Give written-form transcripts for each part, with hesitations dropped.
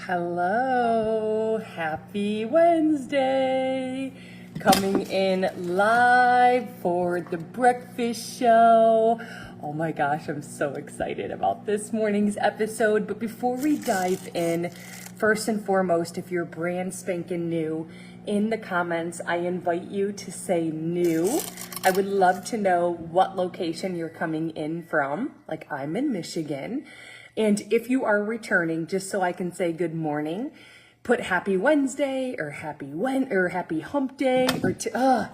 Hello, happy Wednesday. Coming in live for the breakfast show. Oh my gosh, I'm so excited about this morning's episode. But before we dive in, first and foremost, if you're brand spanking new, in the comments, I invite you to say new. I would love to know what location you're coming in from. Like, I'm in Michigan. And if you are returning, just so I can say good morning, put happy Wednesday or happy hump day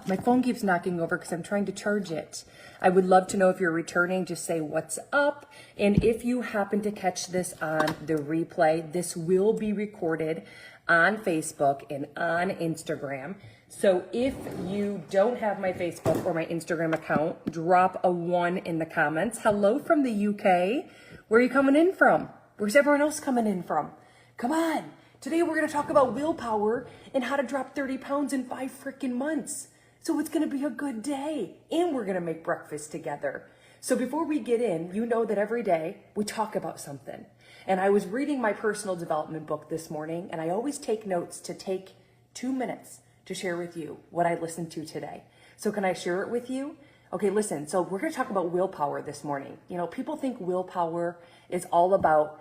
my phone keeps knocking over because I'm trying to charge it. I would love to know if you're returning, just say what's up. And if you happen to catch this on the replay, this will be recorded on Facebook and on Instagram. So if you don't have my Facebook or my Instagram account, drop a 1 in the comments. Hello from the UK. Where are you coming in from? Where's everyone else coming in from? Come on. Today we're going to talk about willpower and how to drop 30 pounds in 5 freaking months. So it's going to be a good day. And we're going to make breakfast together. So before we get in, you know that every day we talk about something. And I was reading my personal development book this morning, and I always take notes to take 2 minutes to share with you what I listened to today. So can I share it with you? Okay, listen, so we're going to talk about willpower this morning. You know, people think willpower is all about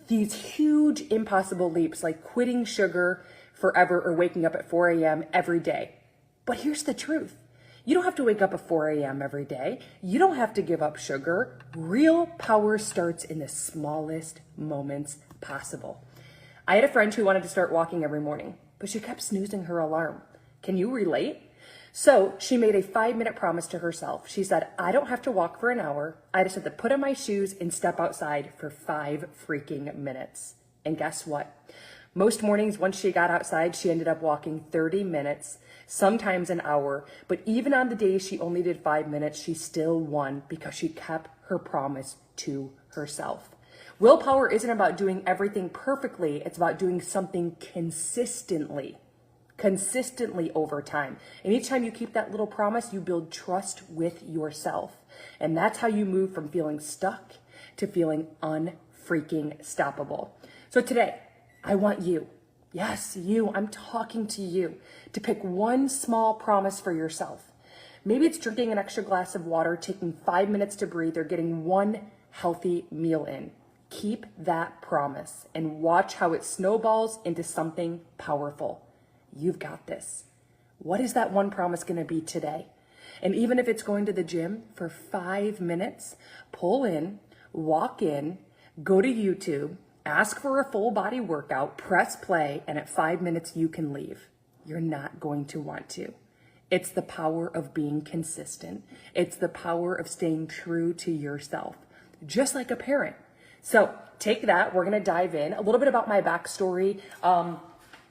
these huge impossible leaps like quitting sugar forever or waking up at 4 a.m. every day. But here's the truth. You don't have to wake up at 4 a.m. every day. You don't have to give up sugar. Real power starts in the smallest moments possible. I had a friend who wanted to start walking every morning, but she kept snoozing her alarm. Can you relate? So she made a 5-minute promise to herself. She said, I don't have to walk for an hour. I just have to put on my shoes and step outside for 5 freaking minutes. And guess what? Most mornings, once she got outside, she ended up walking 30 minutes, sometimes an hour. But even on the days she only did 5 minutes, she still won because she kept her promise to herself. Willpower isn't about doing everything perfectly. It's about doing something consistently over time. And each time you keep that little promise, you build trust with yourself. And that's how you move from feeling stuck to feeling unfreaking stoppable. So today, I want you, yes, you, I'm talking to you, to pick one small promise for yourself. Maybe it's drinking an extra glass of water, taking 5 minutes to breathe, or getting one healthy meal in. Keep that promise and watch how it snowballs into something powerful. You've got this. What is that one promise going to be today? And even if it's going to the gym for 5 minutes, pull in, walk in, go to YouTube, ask for a full body workout, press play, and at 5 minutes you can leave. You're not going to want to. It's the power of being consistent. It's the power of staying true to yourself, just like a parent. So take that. We're going to dive in. A little bit about my backstory.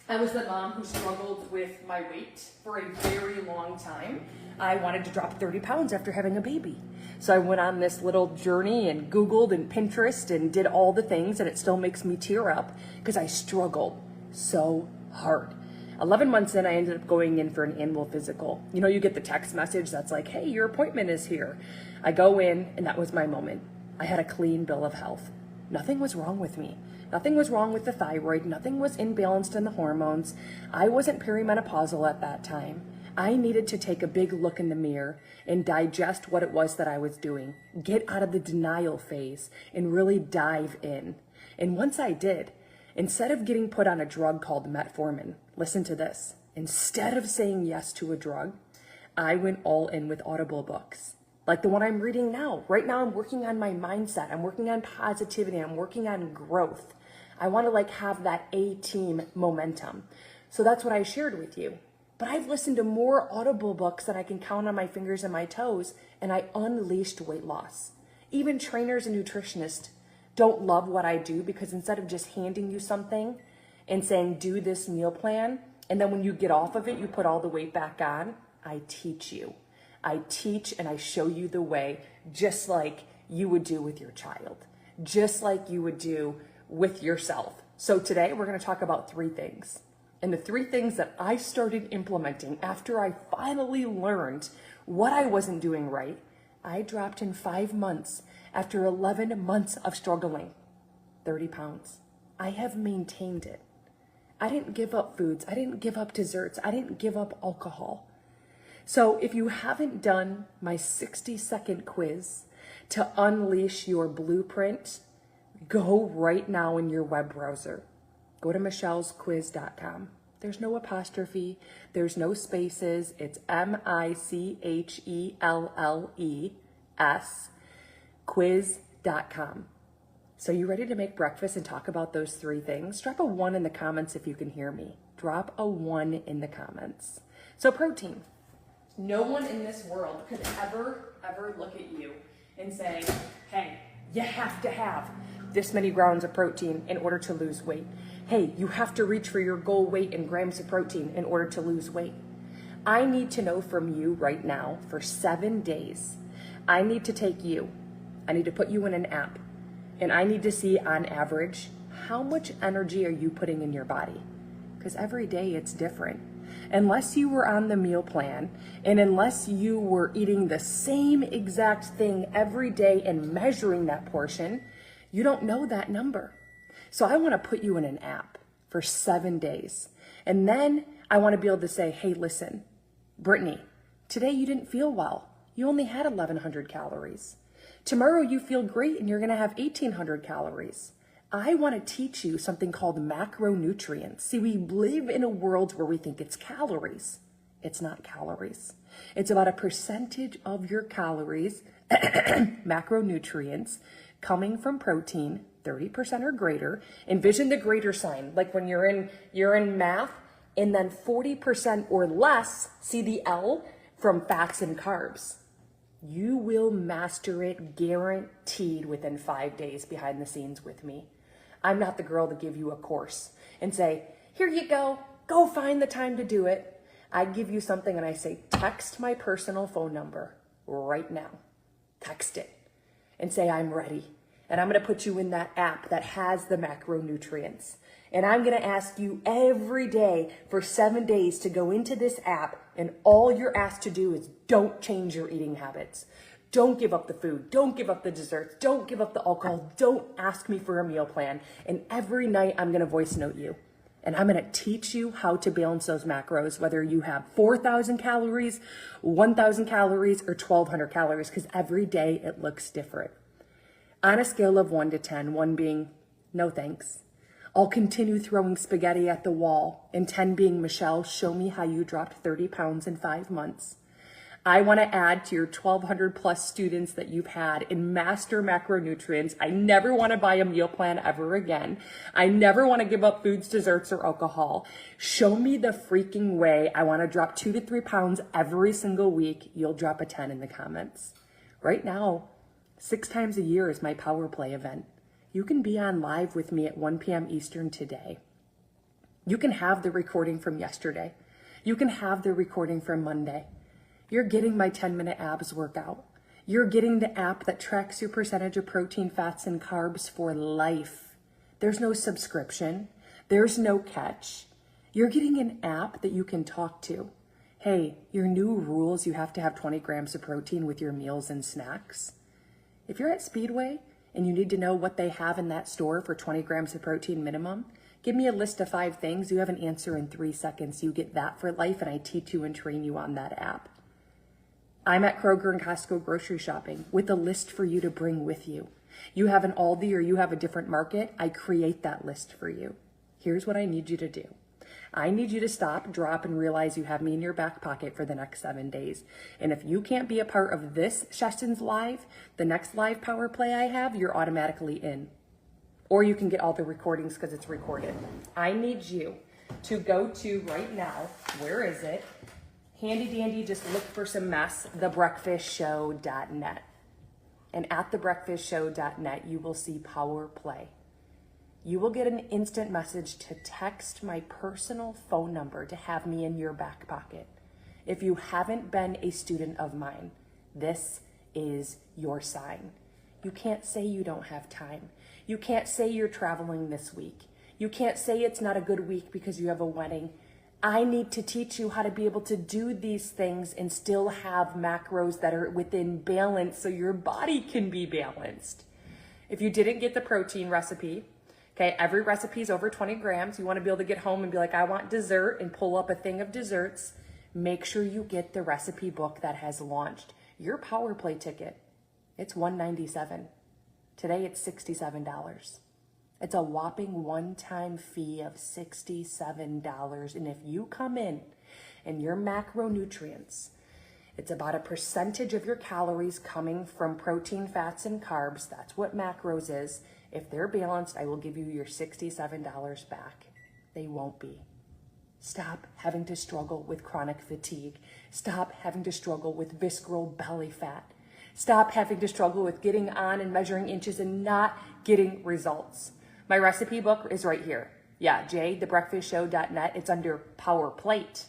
I was the mom who struggled with my weight for a very long time. I wanted to drop 30 pounds after having a baby. So I went on this little journey and Googled and Pinterest and did all the things, and it still makes me tear up because I struggled so hard. 11 months in, I ended up going in for an annual physical. You know, you get the text message that's like, hey, your appointment is here. I go in, and that was my moment. I had a clean bill of health. Nothing was wrong with me. Nothing was wrong with the thyroid. Nothing was imbalanced in the hormones. I wasn't perimenopausal at that time. I needed to take a big look in the mirror and digest what it was that I was doing, get out of the denial phase and really dive in. And once I did, instead of getting put on a drug called metformin, listen to this, instead of saying yes to a drug, I went all in with Audible books. Like the one I'm reading now. Right now I'm working on my mindset. I'm working on positivity. I'm working on growth. I want to have that A-team momentum. So that's what I shared with you. But I've listened to more Audible books than I can count on my fingers and my toes, and I unleashed weight loss. Even trainers and nutritionists don't love what I do because instead of just handing you something and saying, do this meal plan, and then when you get off of it, you put all the weight back on, I teach you. I teach and I show you the way, just like you would do with your child, just like you would do with yourself. So today we're going to talk about 3 things. And the 3 things that I started implementing after I finally learned what I wasn't doing right, I dropped in 5 months after 11 months of struggling, 30 pounds. I have maintained it. I didn't give up foods. I didn't give up desserts. I didn't give up alcohol. So if you haven't done my 60-second quiz to unleash your blueprint, go right now in your web browser. Go to michellesquiz.com. There's no apostrophe. There's no spaces. It's MICHELLES quiz.com. So you ready to make breakfast and talk about those 3 things? Drop a 1 in the comments if you can hear me. Drop a 1 in the comments. So protein. No one in this world could ever look at you and say, hey, you have to have this many grams of protein in order to lose weight. Hey, you have to reach for your goal weight in grams of protein in order to lose weight. I need to know from you right now for 7 days. I need to take you. I need to put you in an app. And I need to see on average, how much energy are you putting in your body? Because every day it's different. Unless you were on the meal plan and unless you were eating the same exact thing every day and measuring that portion, you don't know that number. So I want to put you in an app for 7 days. And then I want to be able to say, hey, listen, Brittany, today you didn't feel well. You only had 1,100 calories. Tomorrow you feel great and you're going to have 1,800 calories. I want to teach you something called macronutrients. See, we live in a world where we think it's calories. It's not calories. It's about a percentage of your calories, macronutrients, coming from protein, 30% or greater. Envision the greater sign, like when you're in math, and then 40% or less, see the L, from fats and carbs. You will master it guaranteed within 5 days behind the scenes with me. I'm not the girl to give you a course and say, here you go find the time to do it. I give you something and I say, text my personal phone number right now. Text it and say, I'm ready. And I'm going to put you in that app that has the macronutrients. And I'm going to ask you every day for 7 days to go into this app, and all you're asked to do is don't change your eating habits. Don't give up the food. Don't give up the desserts. Don't give up the alcohol. Don't ask me for a meal plan. And every night I'm going to voice note you. And I'm going to teach you how to balance those macros, whether you have 4,000 calories, 1,000 calories, or 1,200 calories, because every day it looks different. On a scale of 1 to 10, 1 being no thanks, I'll continue throwing spaghetti at the wall, and 10 being, Michelle, show me how you dropped 30 pounds in 5 months. I want to add to your 1,200 plus students that you've had and master macronutrients. I never want to buy a meal plan ever again. I never want to give up foods, desserts, or alcohol. Show me the freaking way. I want to drop 2 to 3 pounds every single week. You'll drop a 10 in the comments. Right now, 6 times a year is my Power Play event. You can be on live with me at 1 p.m. Eastern today. You can have the recording from yesterday. You can have the recording from Monday. You're getting my 10-minute abs workout. You're getting the app that tracks your percentage of protein, fats, and carbs for life. There's no subscription. There's no catch. You're getting an app that you can talk to. Hey, your new rules, you have to have 20 grams of protein with your meals and snacks. If you're at Speedway and you need to know what they have in that store for 20 grams of protein minimum, give me a list of 5 things. You have an answer in 3 seconds. You get that for life, and I teach you and train you on that app. I'm at Kroger and Costco grocery shopping with a list for you to bring with you. You have an Aldi or you have a different market, I create that list for you. Here's what I need you to do. I need you to stop, drop, and realize you have me in your back pocket for the next 7 days. And if you can't be a part of this session's live, the next live Power Play I have, you're automatically in. Or you can get all the recordings because it's recorded. I need you to go to right now, where is it? Handy dandy, just look for some mess, thebreakfastshow.net. And at thebreakfastshow.net, you will see Power Play. You will get an instant message to text my personal phone number to have me in your back pocket. If you haven't been a student of mine, this is your sign. You can't say you don't have time. You can't say you're traveling this week. You can't say it's not a good week because you have a wedding. I need to teach you how to be able to do these things and still have macros that are within balance so your body can be balanced. If you didn't get the protein recipe, Okay, every recipe is over 20 grams. You want to be able to get home and be like, I want dessert, and pull up a thing of desserts. Make sure you get the recipe book that has launched. Your Power Play ticket, it's $197. Today it's $67. It's a whopping one-time fee of $67. And if you come in and your macronutrients, it's about a percentage of your calories coming from protein, fats, and carbs. That's what macros is. If they're balanced, I will give you your $67 back. They won't be. Stop having to struggle with chronic fatigue. Stop having to struggle with visceral belly fat. Stop having to struggle with getting on and measuring inches and not getting results. My recipe book is right here. Yeah, thebreakfastshow.net. It's under Power Plate.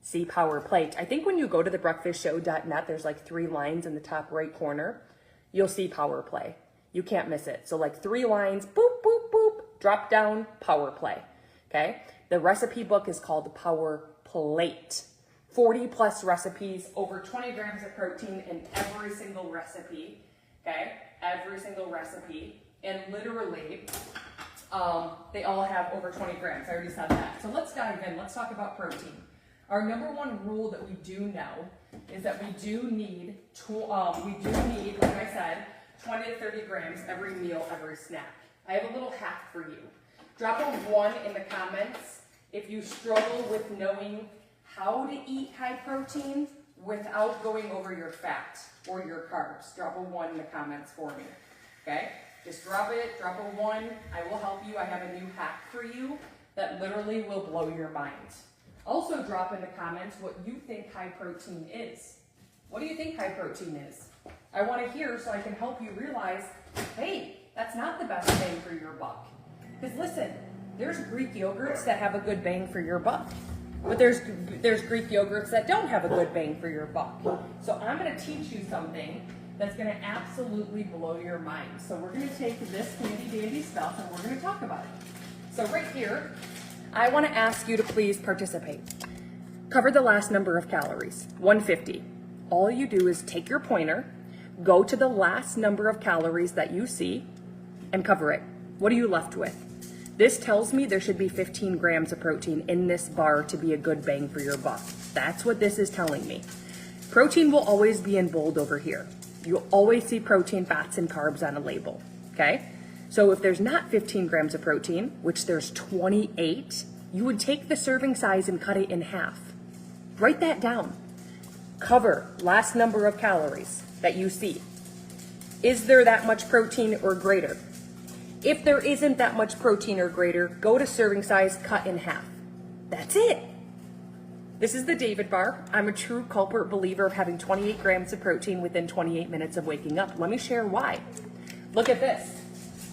See, Power Plate. I think when you go to thebreakfastshow.net, there's like 3 lines in the top right corner. You'll see Power Play. You can't miss it. So like 3 lines, boop, boop, boop, drop down, Power Play. Okay? The recipe book is called Power Plate. 40 plus recipes, over 20 grams of protein in every single recipe. Okay? Every single recipe. And literally, they all have over 20 grams. I already said that. So let's dive in. Let's talk about protein. Our number one rule that we do know is that we do need, like I said, 20 to 30 grams every meal, every snack. I have a little hack for you. Drop a 1 in the comments if you struggle with knowing how to eat high protein without going over your fat or your carbs. Drop a 1 in the comments for me, okay? Just drop it, drop a 1. I will help you. I have a new hack for you that literally will blow your mind. Also drop in the comments what you think high protein is. What do you think high protein is? I want to hear so I can help you realize, hey, that's not the best bang for your buck. Because listen, there's Greek yogurts that have a good bang for your buck. But there's Greek yogurts that don't have a good bang for your buck. So I'm going to teach you something that's going to absolutely blow your mind. So we're going to take this handy dandy stuff and we're going to talk about it. So right here, I want to ask you to please participate. Cover the last number of calories, 150. All you do is take your pointer, go to the last number of calories that you see, and cover it. What are you left with? This tells me there should be 15 grams of protein in this bar to be a good bang for your buck. That's what this is telling me. Protein will always be in bold over here. You'll always see protein, fats, and carbs on a label, okay? So if there's not 15 grams of protein, which there's 28, you would take the serving size and cut it in half. Write that down. Cover last number of calories that you see. Is there that much protein or greater? If there isn't that much protein or greater, go to serving size, cut in half. That's it. This is the David Bar. I'm a true culprit believer of having 28 grams of protein within 28 minutes of waking up. Let me share why. Look at this.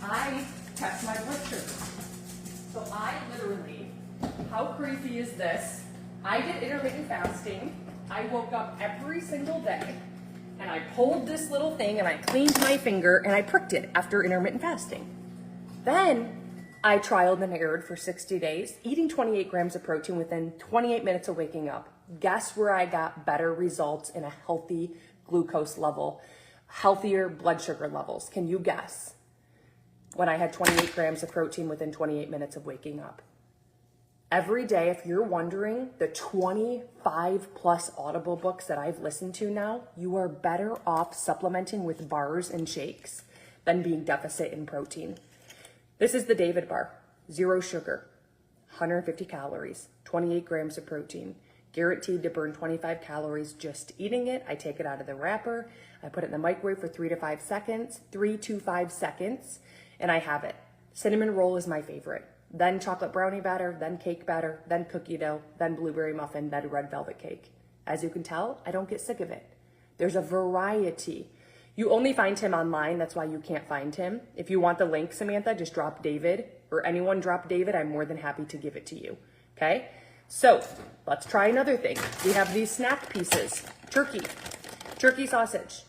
I test my blood sugar. So I literally, how crazy is this? I did intermittent fasting. I woke up every single day and I pulled this little thing and I cleaned my finger and I pricked it after intermittent fasting. Then I trialed and errored for 60 days, eating 28 grams of protein within 28 minutes of waking up. Guess where I got better results in a healthy glucose level, healthier blood sugar levels? Can you guess? When I had 28 grams of protein within 28 minutes of waking up. Every day, if you're wondering, the 25 plus Audible books that I've listened to now, you are better off supplementing with bars and shakes than being deficit in protein. This is the David Bar. 0 sugar, 150 calories, 28 grams of protein. Guaranteed to burn 25 calories just eating it. I take it out of the wrapper. I put it in the microwave for 3 to 5 seconds, 3 to 5 seconds, and I have it. Cinnamon roll is my favorite. Then chocolate brownie batter, then cake batter, then cookie dough, then blueberry muffin, then red velvet cake. As you can tell, I don't get sick of it. There's a variety. You only find him online, that's why you can't find him. If you want the link, Samantha, just drop David, or anyone drop David, I'm more than happy to give it to you, okay? So, let's try another thing. We have these snack pieces. Turkey sausage.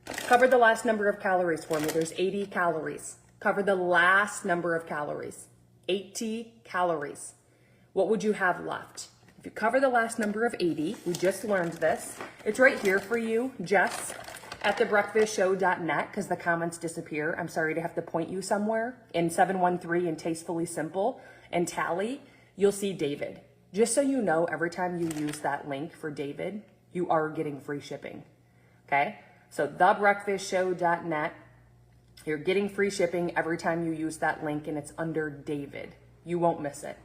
Cover the last number of calories for me. There's 80 calories. Cover the last number of calories. 80 calories. What would you have left? If you cover the last number of 80, we just learned this. It's right here for you, Jess. at thebreakfastshow.net, because the comments disappear. I'm sorry to have to point you somewhere. In 713 and Tastefully Simple and Tally, you'll see David. Just so you know, every time you use that link for David, you are getting free shipping. Okay? So thebreakfastshow.net, you're getting free shipping every time you use that link, and it's under David. You won't miss it.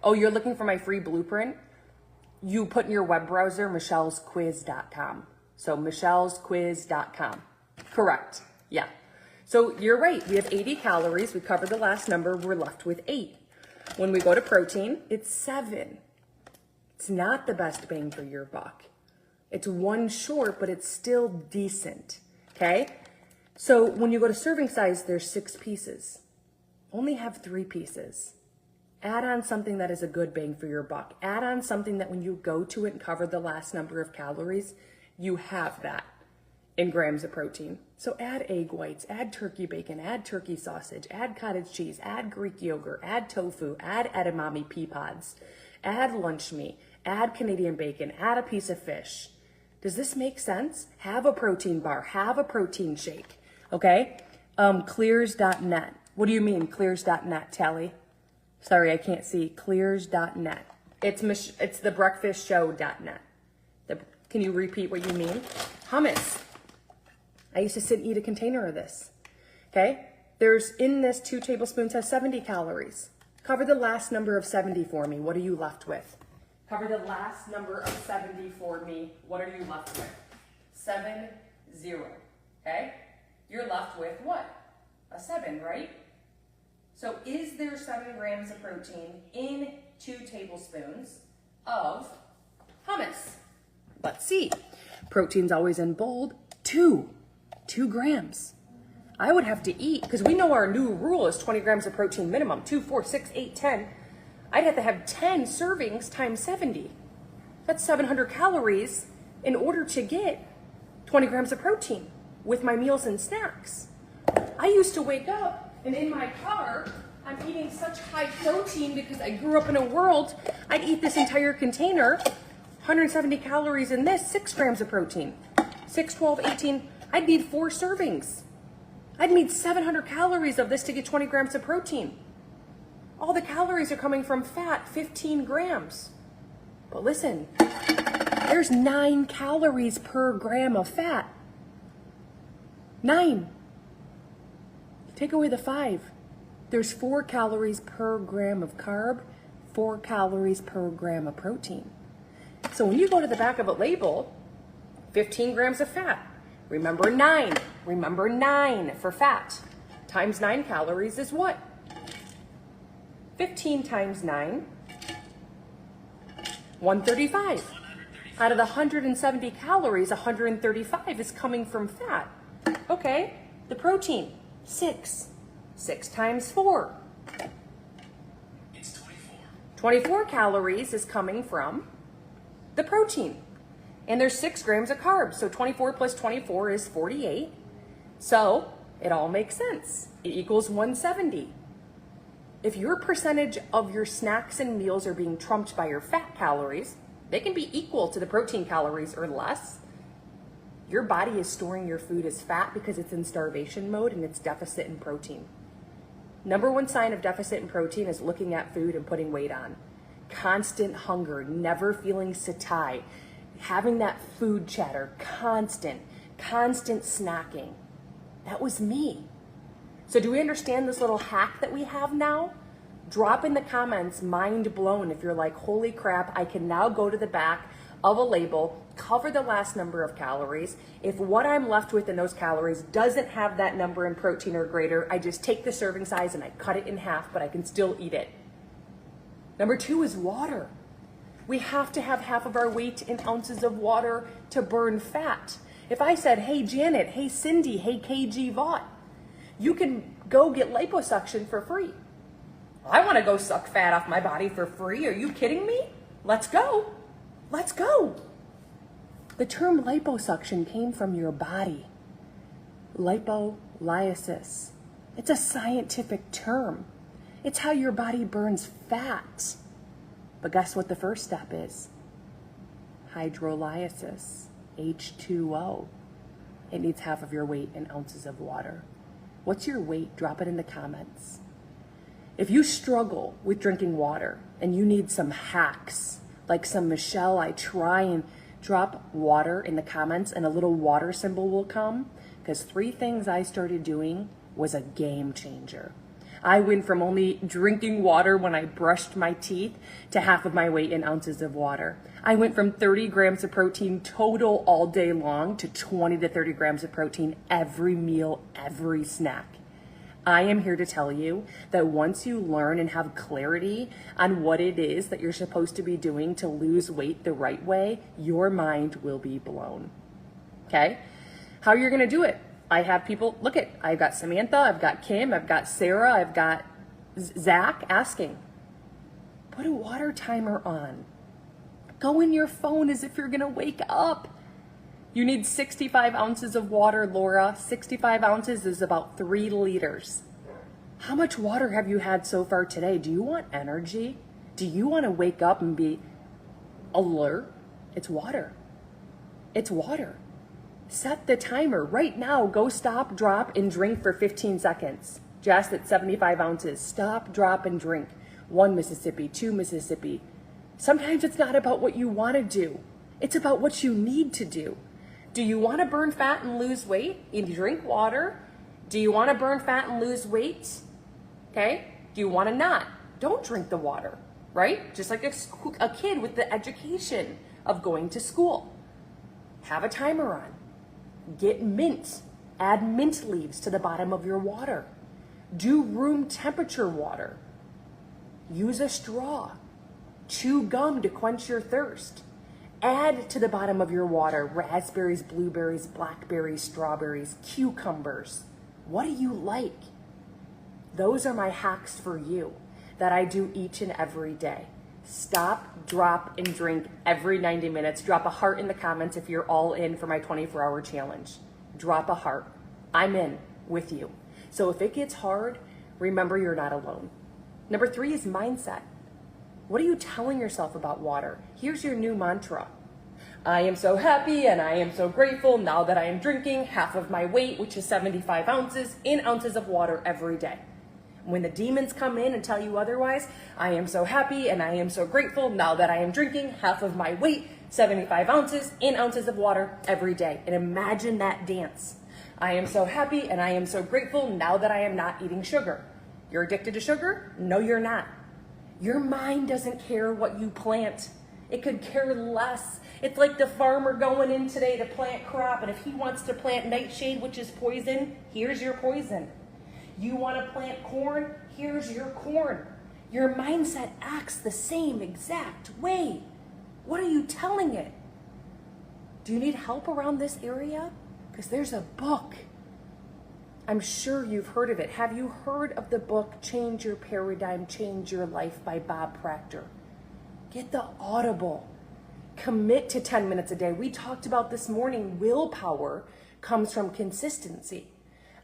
Oh, you're looking for my free blueprint? You put in your web browser michellesquiz.com. So michellesquiz.com. Correct. Yeah. So you're right. We have 80 calories. We covered the last number. We're left with 8. When we go to protein, it's 7. It's not the best bang for your buck. It's 1 short, but it's still decent. Okay? So when you go to serving size, there's 6 pieces. Only have 3 pieces. Add on something that is a good bang for your buck. Add on something that when you go to it and cover the last number of calories, you have that in grams of protein. So add egg whites, add turkey bacon, add turkey sausage, add cottage cheese, add Greek yogurt, add tofu, add edamame pea pods, add lunch meat, add Canadian bacon, add a piece of fish. Does this make sense? Have a protein bar, have a protein shake, okay? Clears.net. What do you mean, clears.net, Tally? Sorry, I can't see. Clears.net. It's thebreakfastshow.net. Can you repeat what you mean? Hummus. I used to sit and eat a container of this. Okay? There's in this 2 tablespoons has 70 calories. Cover the last number of 70 for me. What are you left with? Cover the last number of 70 for me. What are you left with? 70. Okay? You're left with what? A 7, right? So is there 7 grams of protein in 2 tablespoons of hummus? Let's see. Protein's always in bold. 2 grams. I would have to eat, because we know our new rule is 20 grams of protein minimum. 2, 4, 6, 8, 10. I'd have to have 10 servings times 70. That's 700 calories in order to get 20 grams of protein with my meals and snacks. I used to wake up and in my car, I'm eating such high protein because I grew up in a world, I'd eat this entire container, 170 calories in this, 6 grams of protein. 6, 12, 18, I'd need 4 servings. I'd need 700 calories of this to get 20 grams of protein. All the calories are coming from fat, 15 grams. But listen, there's 9 calories per gram of fat. 9. Take away the 5. There's 4 calories per gram of carb, 4 calories per gram of protein. So when you go to the back of a label, 15 grams of fat. Remember 9. Remember 9 for fat. Times 9 calories is what? 15 times 9, 135. Out of the 170 calories, 135 is coming from fat. Okay, the protein. 6. 6 times 4. It's 24. 24 calories is coming from the protein. And there's 6 grams of carbs. So 24 plus 24 is 48. So it all makes sense. It equals 170. If your percentage of your snacks and meals are being trumped by your fat calories, they can be equal to the protein calories or less. Your body is storing your food as fat because it's in starvation mode and it's deficit in protein. Number 1 sign of deficit in protein is looking at food and putting weight on. Constant hunger, never feeling satiety, having that food chatter, constant snacking. That was me. So do we understand this little hack that we have now? Drop in the comments, mind blown, if you're like, holy crap, I can now go to the back of a label, cover the last number of calories. If what I'm left with in those calories doesn't have that number in protein or greater, I just take the serving size and I cut it in half, but I can still eat it. Number 2 is water. We have to have half of our weight in ounces of water to burn fat. If I said, hey Janet, hey Cindy, hey KG Vaught, you can go get liposuction for free. I want to go suck fat off my body for free. Are you kidding me? Let's go. Let's go. The term liposuction came from your body. Lipolysis. It's a scientific term. It's how your body burns fat. But guess what the first step is? Hydrolysis, H2O. it needs half of your weight in ounces of water. What's your weight? Drop it in the comments. If you struggle with drinking water and you need some hacks, like some Michelle, I try and drop water in the comments and a little water symbol will come, because 3 things I started doing was a game changer. I went from only drinking water when I brushed my teeth to half of my weight in ounces of water. I went from 30 grams of protein total all day long to 20 to 30 grams of protein every meal, every snack. I am here to tell you that once you learn and have clarity on what it is that you're supposed to be doing to lose weight the right way, your mind will be blown. Okay? How you're gonna do it? I have people, look at, I've got Samantha, I've got Kim, I've got Sarah, I've got Zach asking, put a water timer on. Go in your phone as if you're gonna wake up. You need 65 ounces of water, Laura. 65 ounces is about 3 liters. How much water have you had so far today? Do you want energy? Do you want to wake up and be alert? It's water. It's water. Set the timer right now. Go stop, drop, and drink for 15 seconds. Just at 75 ounces. Stop, drop, and drink. 1 Mississippi, 2 Mississippi. Sometimes it's not about what you want to do. It's about what you need to do. Do you want to burn fat and lose weight? You drink water. Do you want to burn fat and lose weight? Okay. Do you want to not? Don't drink the water, right? Just like a kid with the education of going to school. Have a timer on. Get mint. Add mint leaves to the bottom of your water. Do room temperature water. Use a straw. Chew gum to quench your thirst. Add to the bottom of your water raspberries, blueberries, blackberries, strawberries, cucumbers. What do you like? Those are my hacks for you that I do each and every day. Stop, drop, and drink every 90 minutes. Drop a heart in the comments if you're all in for my 24-hour challenge. Drop a heart. I'm in with you. So if it gets hard, remember you're not alone. Number 3 is mindset. What are you telling yourself about water? Here's your new mantra. I am so happy and I am so grateful now that I am drinking half of my weight, which is 75 ounces, in ounces of water every day. When the demons come in and tell you otherwise, I am so happy and I am so grateful now that I am drinking half of my weight, 75 ounces, in ounces of water every day. And imagine that dance. I am so happy and I am so grateful now that I am not eating sugar. You're addicted to sugar? No, you're not. Your mind doesn't care what you plant. It could care less. It's like the farmer going in today to plant crop, and if he wants to plant nightshade, which is poison, here's your poison. You want to plant corn? Here's your corn. Your mindset acts the same exact way. What are you telling it? Do you need help around this area? Because there's a book. I'm sure you've heard of it. Have you heard of the book, Change Your Paradigm, Change Your Life by Bob Proctor? Get the Audible. Commit to 10 minutes a day. We talked about this morning, willpower comes from consistency.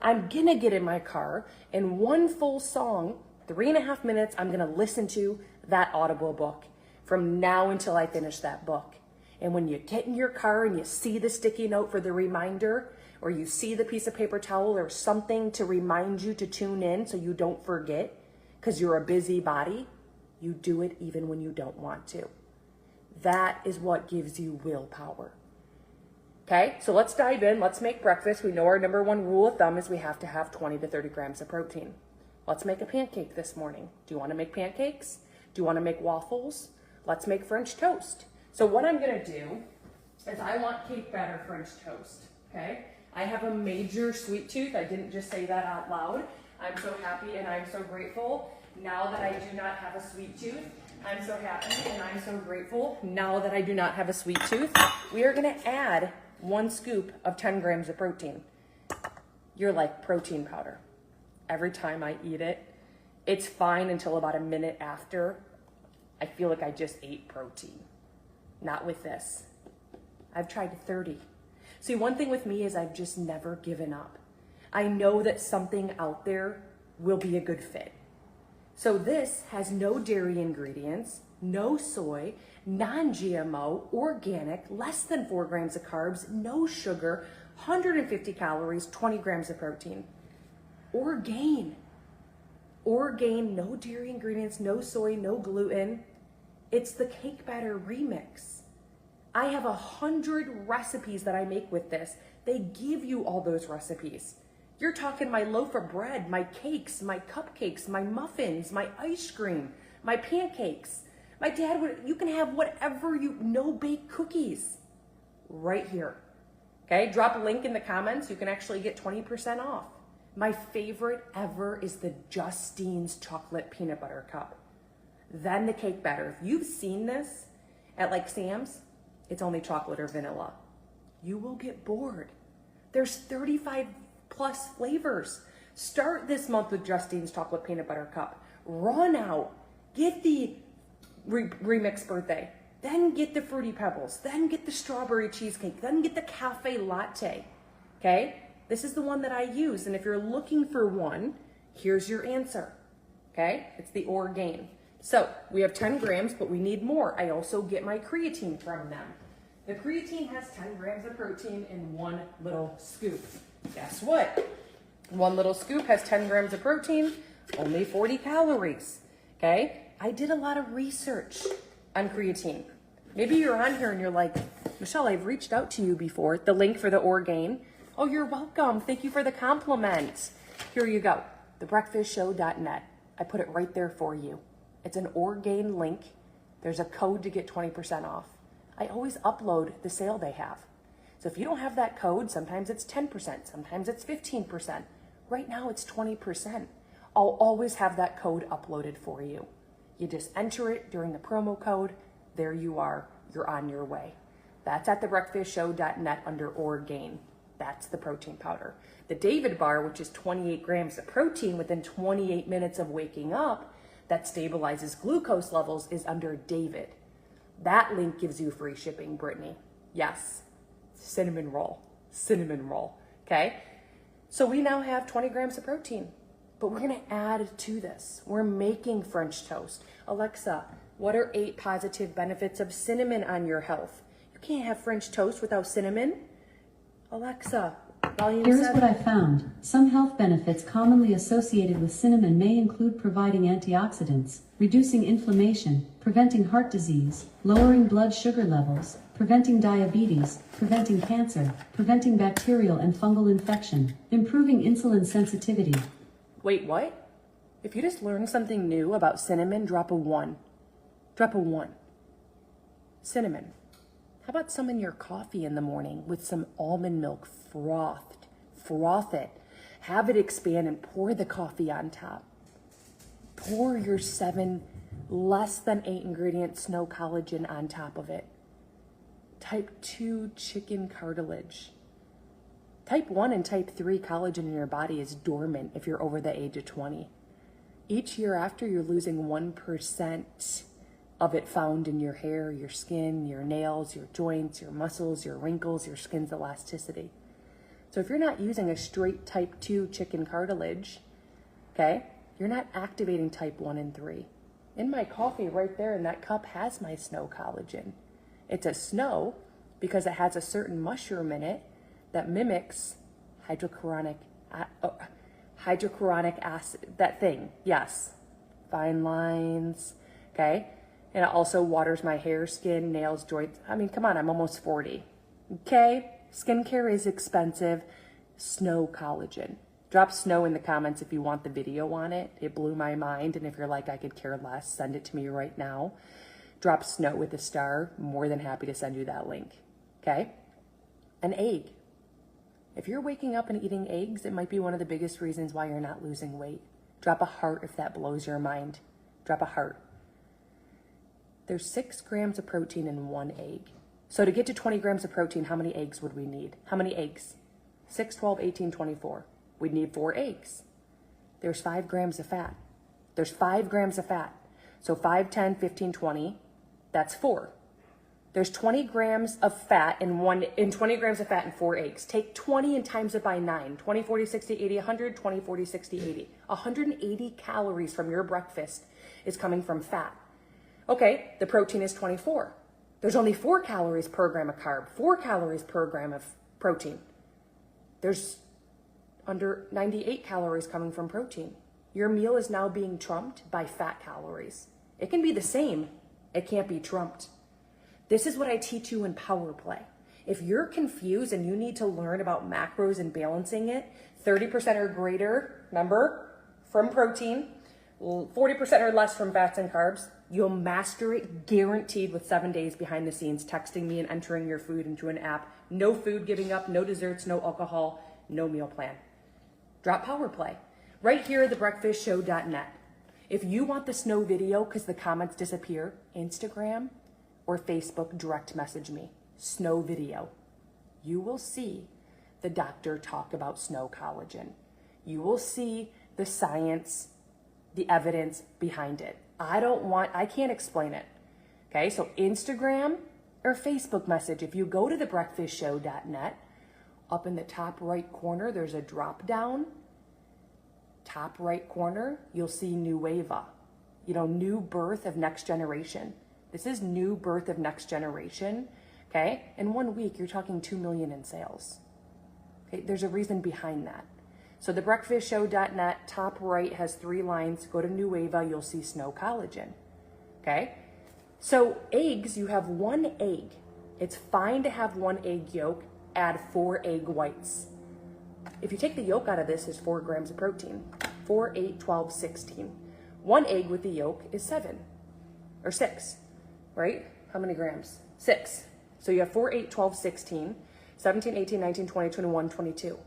I'm gonna get in my car and one full song, 3.5 minutes, I'm gonna listen to that Audible book from now until I finish that book. And when you get in your car and you see the sticky note for the reminder, or you see the piece of paper towel or something to remind you to tune in so you don't forget, because you're a busy body, you do it even when you don't want to. That is what gives you willpower. Okay, so let's dive in. Let's make breakfast. We know our number 1 rule of thumb is we have to have 20 to 30 grams of protein. Let's make a pancake this morning. Do you want to make pancakes? Do you want to make waffles? Let's make French toast. So what I'm going to do is I want cake batter French toast. Okay, I have a major sweet tooth. I didn't just say that out loud. I'm so happy and I'm so grateful now that I do not have a sweet tooth. I'm so happy and I'm so grateful now that I do not have a sweet tooth. We are going to add 1 scoop of 10 grams of protein. You're like protein powder. Every time I eat it, it's fine until about a minute after. I feel like I just ate protein. Not with this. I've tried 30. See, one thing with me is I've just never given up. I know that something out there will be a good fit. So this has no dairy ingredients, no soy, non-GMO, organic, less than 4 grams of carbs, no sugar, 150 calories, 20 grams of protein. Orgain. Orgain, no dairy ingredients, no soy, no gluten. It's the cake batter remix. I have 100 recipes that I make with this. They give you all those recipes. You're talking my loaf of bread, my cakes, my cupcakes, my muffins, my ice cream, my pancakes. My dad would, you can have whatever no bake cookies right here. Okay, drop a link in the comments. You can actually get 20% off. My favorite ever is the Justine's chocolate peanut butter cup. Then the cake batter. If you've seen this at like Sam's, it's only chocolate or vanilla. You will get bored. There's 35 plus flavors. Start this month with Justine's chocolate peanut butter cup. Run out. Get the remix birthday. Then get the Fruity Pebbles. Then get the strawberry cheesecake. Then get the cafe latte. Okay? This is the one that I use. And if you're looking for one, here's your answer. Okay? It's the Orgain. So we have 10 grams, but we need more. I also get my creatine from them. The creatine has 10 grams of protein in one little scoop. Guess what? One little scoop has 10 grams of protein, only 40 calories. Okay? I did a lot of research on creatine. Maybe you're on here and you're like, Michelle, I've reached out to you before. The link for the Orgain. Oh, you're welcome. Thank you for the compliment. Here you go. Thebreakfastshow.net. I put it right there for you. It's an Orgain link. There's a code to get 20% off. I always upload the sale they have. So if you don't have that code, sometimes it's 10%, sometimes it's 15%. Right now it's 20%. I'll always have that code uploaded for you. You just enter it during the promo code. There you are. You're on your way. That's at thebreakfastshow.net under Orgain. That's the protein powder. The David bar, which is 28 grams of protein within 28 minutes of waking up, that stabilizes glucose levels, is under David. That link gives you free shipping, Brittany. Yes. Cinnamon roll. Cinnamon roll. Okay? So we now have 20 grams of protein, but we're going to add to this. We're making French toast. Alexa, what are 8 positive benefits of cinnamon on your health? You can't have French toast without cinnamon. Alexa, volume Here's 7. what I found. Some health benefits commonly associated with cinnamon may include providing antioxidants, reducing inflammation, preventing heart disease, lowering blood sugar levels, preventing diabetes, preventing cancer, preventing bacterial and fungal infection, improving insulin sensitivity. Wait, what? If you just learned something new about cinnamon, drop a 1. Drop a 1. Cinnamon. How about some in your coffee in the morning with some almond milk frothed? Froth it. Have it expand and pour the coffee on top. Pour your 7 less than 8 ingredient snow collagen on top of it. Type 2 chicken cartilage. Type 1 and type 3 collagen in your body is dormant if you're over the age of 20. Each year after, you're losing 1% of it found in your hair, your skin, your nails, your joints, your muscles, your wrinkles, your skin's elasticity. So if you're not using a straight type 2 chicken cartilage, okay, you're not activating type 1 and 3. In my coffee right there in that cup has my snow collagen. It's a snow because it has a certain mushroom in it that mimics hydrochloric acid, that thing, yes. Fine lines, okay? And it also waters my hair, skin, nails, joints. I mean, come on, I'm almost 40, okay? Skincare is expensive. Snow collagen. Drop snow in the comments if you want the video on it. It blew my mind. And if you're like, I could care less, send it to me right now. Drop snow with a star. More than happy to send you that link. Okay? An egg. If you're waking up and eating eggs, it might be one of the biggest reasons why you're not losing weight. Drop a heart if that blows your mind. Drop a heart. There's 6 grams of protein in 1 egg. So to get to 20 grams of protein, how many eggs would we need? How many eggs? 6, 12, 18, 24. We'd need 4 eggs. There's 5 grams of fat. There's 5 grams of fat. So 5, 10, 15, 20, that's 4. There's 20 grams of fat in 20 grams of fat in 4 eggs. Take 20 and times it by 9. 20, 40, 60, 80, 100, 20, 40, 60, 80. 180 calories from your breakfast is coming from fat. Okay, the protein is 24. There's only 4 calories per gram of carb, 4 calories per gram of protein. There's under 98 calories coming from protein. Your meal is now being trumped by fat calories. It can be the same, it can't be trumped. This is what I teach you in Power Play. If you're confused and you need to learn about macros and balancing it, 30% or greater, remember, from protein, 40% or less from fats and carbs, you'll master it guaranteed with 7 days behind the scenes, texting me and entering your food into an app. No food giving up, no desserts, no alcohol, no meal plan. Drop Power Play. Right here at thebreakfastshow.net. If you want the snow video because the comments disappear, Instagram or Facebook direct message me. Snow video. You will see the doctor talk about snow collagen. You will see the science, the evidence behind it. I can't explain it. Okay, so Instagram or Facebook message. If you go to thebreakfastshow.net, up in the top right corner, there's a drop down. Top right corner, you'll see Nueva. New birth of next generation. This is new birth of next generation. Okay, in 1 week, you're talking 2 million in sales. Okay, there's a reason behind that. So thebreakfastshow.net, top right has 3 lines. Go to Nueva, you'll see snow collagen. Okay, so eggs, you have 1 egg. It's fine to have 1 egg yolk, add 4 egg whites. If you take the yolk out of this, is 4 grams of protein. 4, 8, 12, 16. 1 egg with the yolk is 7 or 6, right? How many grams? 6. So you have 4, 8, 12, 16, 17, 18, 19, 20, 21, 22.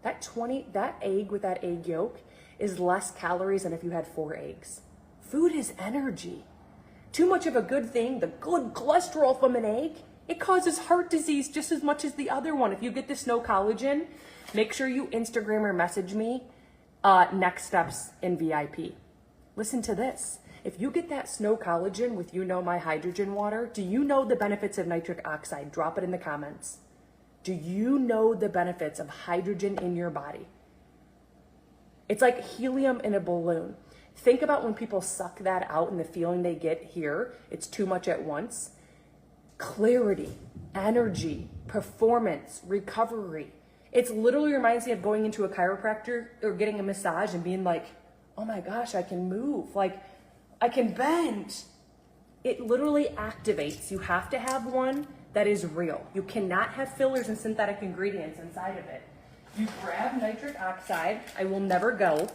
That egg with that egg yolk is less calories than if you had 4 eggs. Food is energy. Too much of a good thing, the good cholesterol from an egg, it causes heart disease just as much as the other one. If you get the snow collagen, make sure you Instagram or message me next steps in VIP. Listen to this. If you get that snow collagen with my hydrogen water, do you know the benefits of nitric oxide? Drop it in the comments. Do you know the benefits of hydrogen in your body? It's like helium in a balloon. Think about when people suck that out and the feeling they get here. It's too much at once. Clarity, energy, performance, recovery. It literally reminds me of going into a chiropractor or getting a massage and being like, oh my gosh, I can move. Like, I can bend. It literally activates. You have to have one that is real. You cannot have fillers and synthetic ingredients inside of it. You grab nitric oxide. I will never go.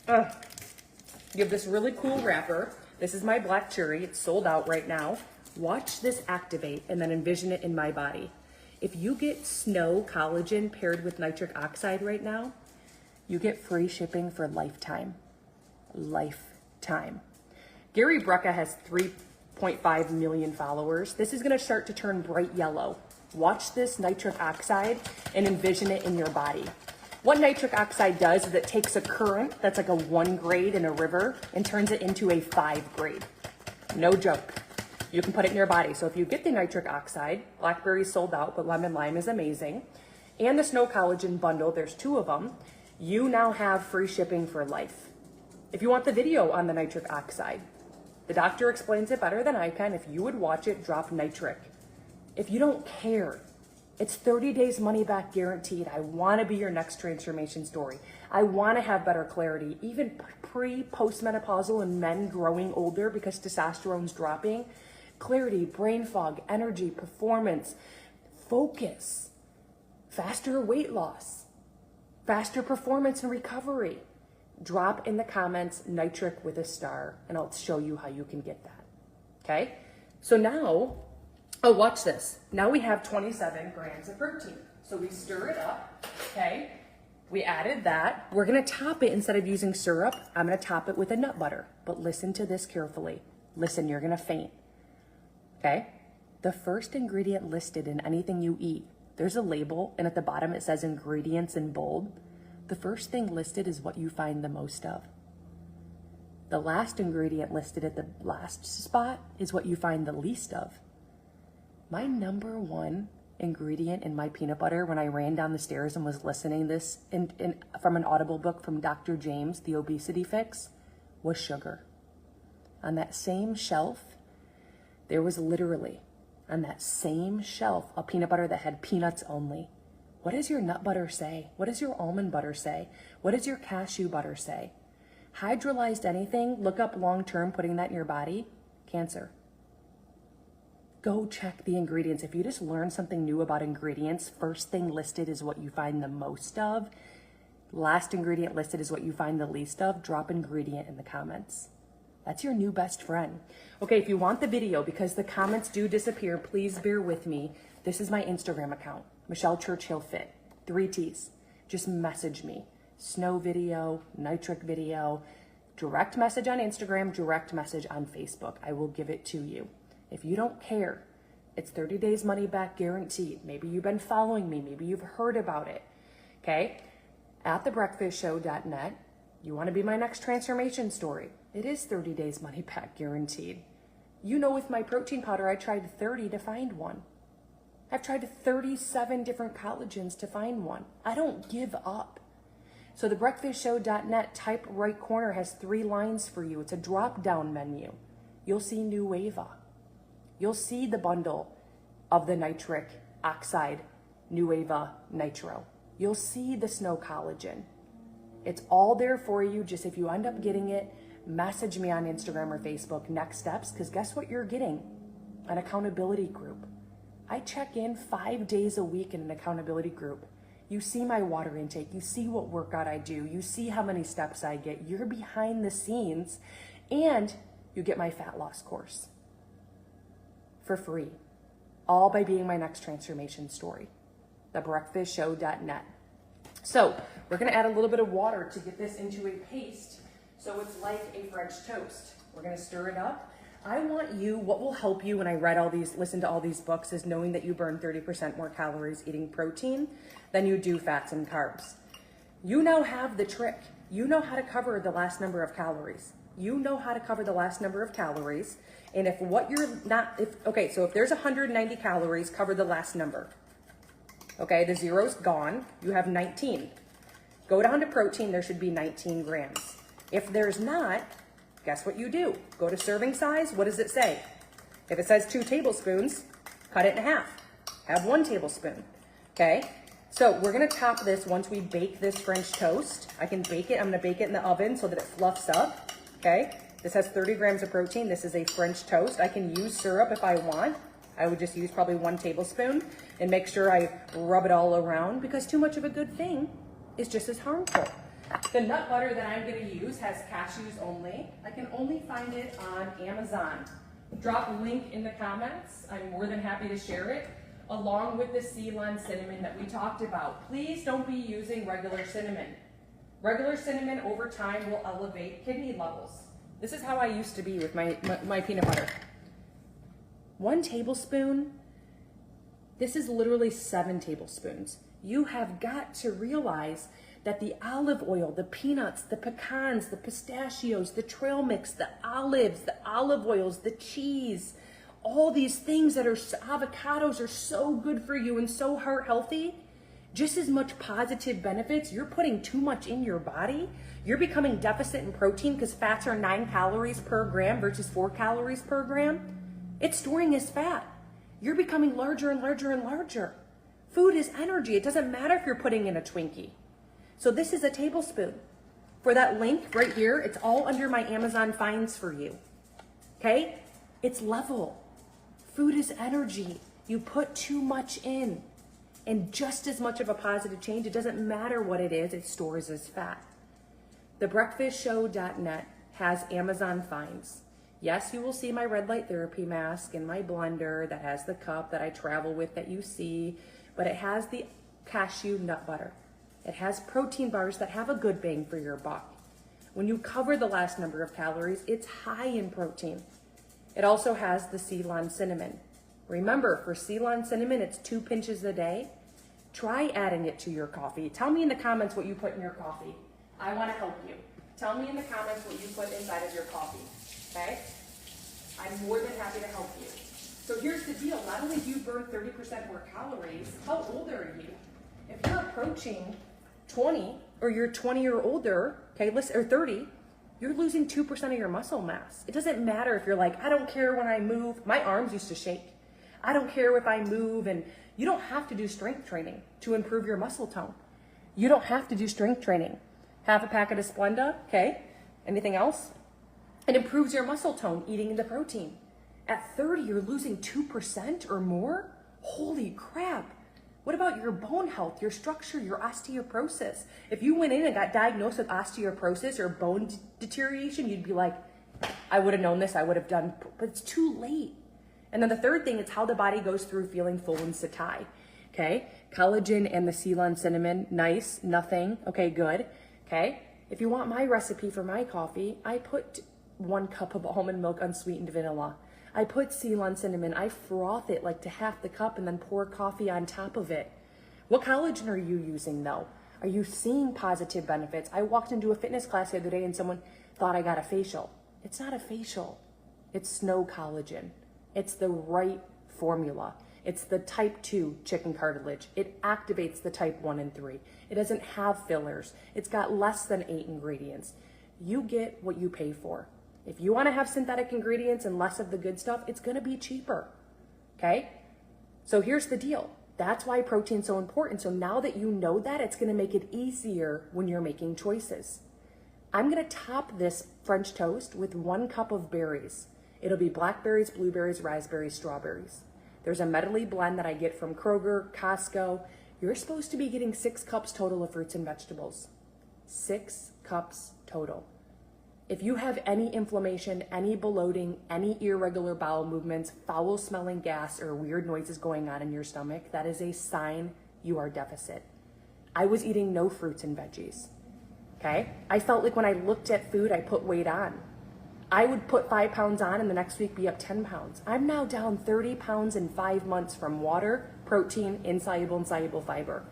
You have this really cool wrapper. This is my black cherry. It's sold out right now. Watch this activate and then envision it in my body. If you get snow collagen paired with nitric oxide right now, you get free shipping for lifetime. Lifetime. Gary Brecka has 3.5 million followers. This is gonna start to turn bright yellow. Watch this nitric oxide and envision it in your body. What nitric oxide does is it takes a current that's like a 1 grade in a river and turns it into a 5 grade. No joke. You can put it in your body. So if you get the nitric oxide, blackberry's sold out, but lemon lime is amazing, and the snow collagen bundle, there's 2 of them, you now have free shipping for life. If you want the video on the nitric oxide, the doctor explains it better than I can. If you would watch it, drop nitric. If you don't care, it's 30 days money back guaranteed. I want to be your next transformation story. I want to have better clarity, even post-menopausal and men growing older because testosterone's dropping. Clarity, brain fog, energy, performance, focus, faster weight loss, faster performance and recovery. Drop in the comments nitric with a star and I'll show you how you can get that. Okay? So now, watch this. Now we have 27 grams of protein. So we stir it up, okay? We added that. We're gonna top it, instead of using syrup, I'm gonna top it with a nut butter. But listen to this carefully. Listen, you're gonna faint. Okay? The first ingredient listed in anything you eat, there's a label, and at the bottom it says ingredients in bold. The first thing listed is what you find the most of. The last ingredient listed at the last spot is what you find the least of. My number 1 ingredient in my peanut butter when I ran down the stairs and was listening this from an Audible book from Dr. James, The Obesity Fix, was sugar. On that same shelf, there was literally, on that same shelf, a peanut butter that had peanuts only. What does your nut butter say? What does your almond butter say? What does your cashew butter say? Hydrolyzed anything, look up long-term putting that in your body, cancer. Go check the ingredients. If you just learn something new about ingredients, first thing listed is what you find the most of. Last ingredient listed is what you find the least of. Drop ingredient in the comments. That's your new best friend. Okay, if you want the video, because the comments do disappear, please bear with me. This is my Instagram account, Michelle Churchill Fit, 3 T's. Just message me. Snow video, nitric video, direct message on Instagram, direct message on Facebook. I will give it to you. If you don't care, it's 30 days money back guaranteed. Maybe you've been following me. Maybe you've heard about it. Okay? At thebreakfastshow.net, you want to be my next transformation story. It is 30 days money back guaranteed. You know, with my protein powder, I tried 30 to find one. I've tried 37 different collagens to find one. I don't give up. So thebreakfastshow.net, type right corner has 3 lines for you. It's a drop-down menu. You'll see Nueva. You'll see the bundle of the nitric oxide Nueva Nitro. You'll see the snow collagen. It's all there for you. Just if you end up getting it, message me on Instagram or Facebook, next steps, because guess what you're getting? An accountability group. I check in 5 days a week in an accountability group. You see my water intake. You see what workout I do. You see how many steps I get. You're behind the scenes, and you get my fat loss course for free, all by being my next transformation story, thebreakfastshow.net. So we're gonna add a little bit of water to get this into a paste so it's like a French toast. We're gonna stir it up. I want you, what will help you when I read all these, listen to all these books, is knowing that you burn 30% more calories eating protein than you do fats and carbs. You now have the trick. You know how to cover the last number of calories. You know how to cover the last number of calories. And if what you're not, okay, so if there's 190 calories, cover the last number. Okay, the zero's gone. You have 19. Go down to protein, there should be 19 grams. If there's not, guess what you do? Go to serving size, what does it say? If it says 2 tablespoons, cut it in half. Have 1 tablespoon, okay? So we're gonna top this once we bake this French toast. I can bake it, I'm gonna bake it in the oven so that it fluffs up, okay? This has 30 grams of protein. This is a French toast. I can use syrup if I want. I would just use probably 1 tablespoon and make sure I rub it all around, because too much of a good thing is just as harmful. The nut butter that I'm gonna use has cashews only. I can only find it on Amazon. Drop a link in the comments. I'm more than happy to share it, along with the Ceylon cinnamon that we talked about. Please don't be using regular cinnamon. Regular cinnamon over time will elevate kidney levels. This is how I used to be with my peanut butter. 1 tablespoon, this is literally 7 tablespoons. You have got to realize that the olive oil, the peanuts, the pecans, the pistachios, the trail mix, the olives, the olive oils, the cheese, all these things that are, avocados are so good for you and so heart healthy. Just as much positive benefits. You're putting too much in your body. You're becoming deficit in protein because fats are 9 calories per gram versus 4 calories per gram. It's storing as fat. You're becoming larger and larger and larger. Food is energy. It doesn't matter if you're putting in a Twinkie. So this is a tablespoon. For that link right here, it's all under my Amazon finds for you. Okay? It's level. Food is energy. You put too much in. And just as much of a positive change, it doesn't matter what it is, it stores as fat. Thebreakfastshow.net has Amazon finds. Yes, you will see my red light therapy mask and my blender that has the cup that I travel with that you see, but it has the cashew nut butter. It has protein bars that have a good bang for your buck. When you cover the last number of calories, it's high in protein. It also has the Ceylon cinnamon. Remember, for Ceylon cinnamon, it's 2 pinches a day. Try adding it to your coffee. Tell me in the comments what you put in your coffee. I want to help you. Tell me in the comments what you put inside of your coffee, okay? I'm more than happy to help you. So here's the deal. Not only do you burn 30% more calories, how old are you? If you're approaching 20, or you're 20 or older, okay, or 30, you're losing 2% of your muscle mass. It doesn't matter if you're like, I don't care when I move. My arms used to shake. I don't care if I move. And you don't have to do strength training to improve your muscle tone. You don't have to do strength training. Half a packet of Splenda, okay? Anything else? It improves your muscle tone eating the protein. At 30, you're losing 2% or more? Holy crap. What about your bone health, your structure, your osteoporosis? If you went in and got diagnosed with osteoporosis or bone deterioration, you'd be like, I would have known this, I would have done, but it's too late. And then the third thing is how the body goes through feeling full and satiety. Okay, collagen and the Ceylon cinnamon, nice, nothing, okay, good. Okay, if you want my recipe for my coffee, I put 1 cup of almond milk unsweetened vanilla. I put Ceylon cinnamon, I froth it like to half the cup and then pour coffee on top of it. What collagen are you using though? Are you seeing positive benefits? I walked into a fitness class the other day and someone thought I got a facial. It's not a facial, it's snow collagen. It's the right formula. It's the type 2 chicken cartilage. It activates the type 1 and 3. It doesn't have fillers. It's got less than 8 ingredients. You get what you pay for. If you want to have synthetic ingredients and less of the good stuff, it's going to be cheaper. Okay? So here's the deal. That's why protein's so important. So now that you know that, it's going to make it easier when you're making choices. I'm going to top this French toast with 1 cup of berries. It'll be blackberries, blueberries, raspberries, strawberries. There's a medley blend that I get from Kroger, Costco. You're supposed to be getting 6 cups total of fruits and vegetables. 6 cups total. If you have any inflammation, any bloating, any irregular bowel movements, foul smelling gas, or weird noises going on in your stomach, that is a sign you are deficit. I was eating no fruits and veggies. Okay? I felt like when I looked at food, I put weight on. I would put 5 pounds on and the next week be up 10 pounds. I'm now down 30 pounds in 5 months from water, protein, insoluble and soluble fiber.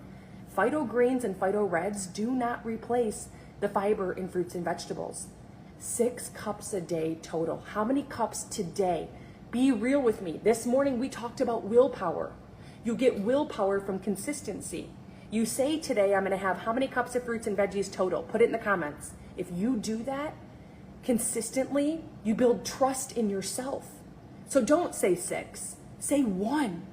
Phyto greens and phyto reds do not replace the fiber in fruits and vegetables. 6 cups a day total. How many cups today? Be real with me. This morning we talked about willpower. You get willpower from consistency. You say today I'm gonna have how many cups of fruits and veggies total? Put it in the comments. If you do that, consistently, you build trust in yourself. So don't say 6, say 1.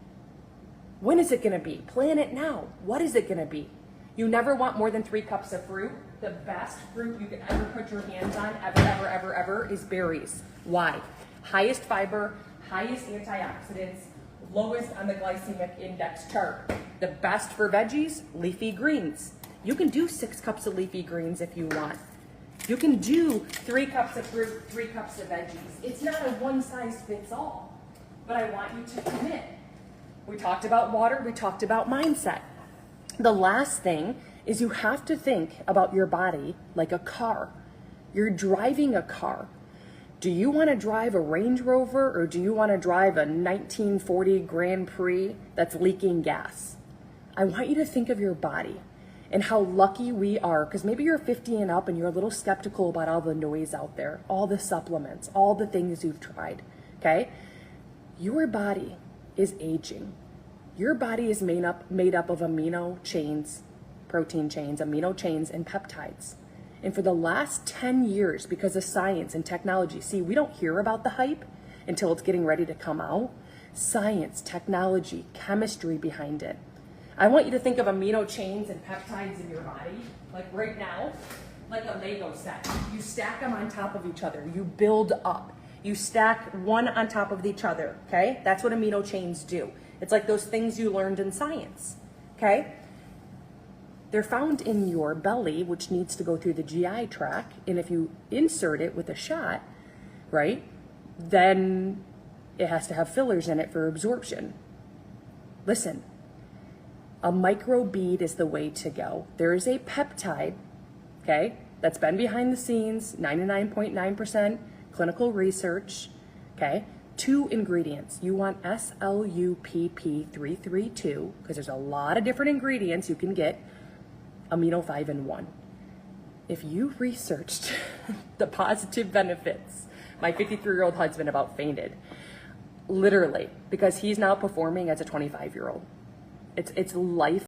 When is it gonna be? Plan it now. What is it gonna be? You never want more than 3 cups of fruit. The best fruit you could ever put your hands on, ever, is berries. Why? Highest fiber, highest antioxidants, lowest on the glycemic index chart. The best for veggies, leafy greens. You can do 6 cups of leafy greens if you want. You can do 3 cups of fruit, 3 cups of veggies. It's not a one size fits all, but I want you to commit. We talked about water, we talked about mindset. The last thing is you have to think about your body like a car. You're driving a car. Do you want to drive a Range Rover or do you want to drive a 1940 Grand Prix that's leaking gas? I want you to think of your body and how lucky we are, because maybe you're 50 and up and you're a little skeptical about all the noise out there, all the supplements, all the things you've tried, okay? Your body is aging. Your body is made up of amino chains, protein chains, amino chains, and peptides. And for the last 10 years, because of science and technology, see, we don't hear about the hype until it's getting ready to come out. Science, technology, chemistry behind it. I want you to think of amino chains and peptides in your body, like right now, like a Lego set. You stack them on top of each other. You build up. You stack one on top of each other, okay? That's what amino chains do. It's like those things you learned in science, okay? They're found in your belly, which needs to go through the GI tract. And if you insert it with a shot, right, then it has to have fillers in it for absorption. Listen, a microbead is the way to go. There is a peptide, okay, that's been behind the scenes, 99.9% clinical research, okay? 2 ingredients. You want SLUPP332, because there's a lot of different ingredients you can get, amino 5 in 1. If you researched the positive benefits, my 53-year-old husband about fainted, literally, because he's now performing as a 25-year-old. It's life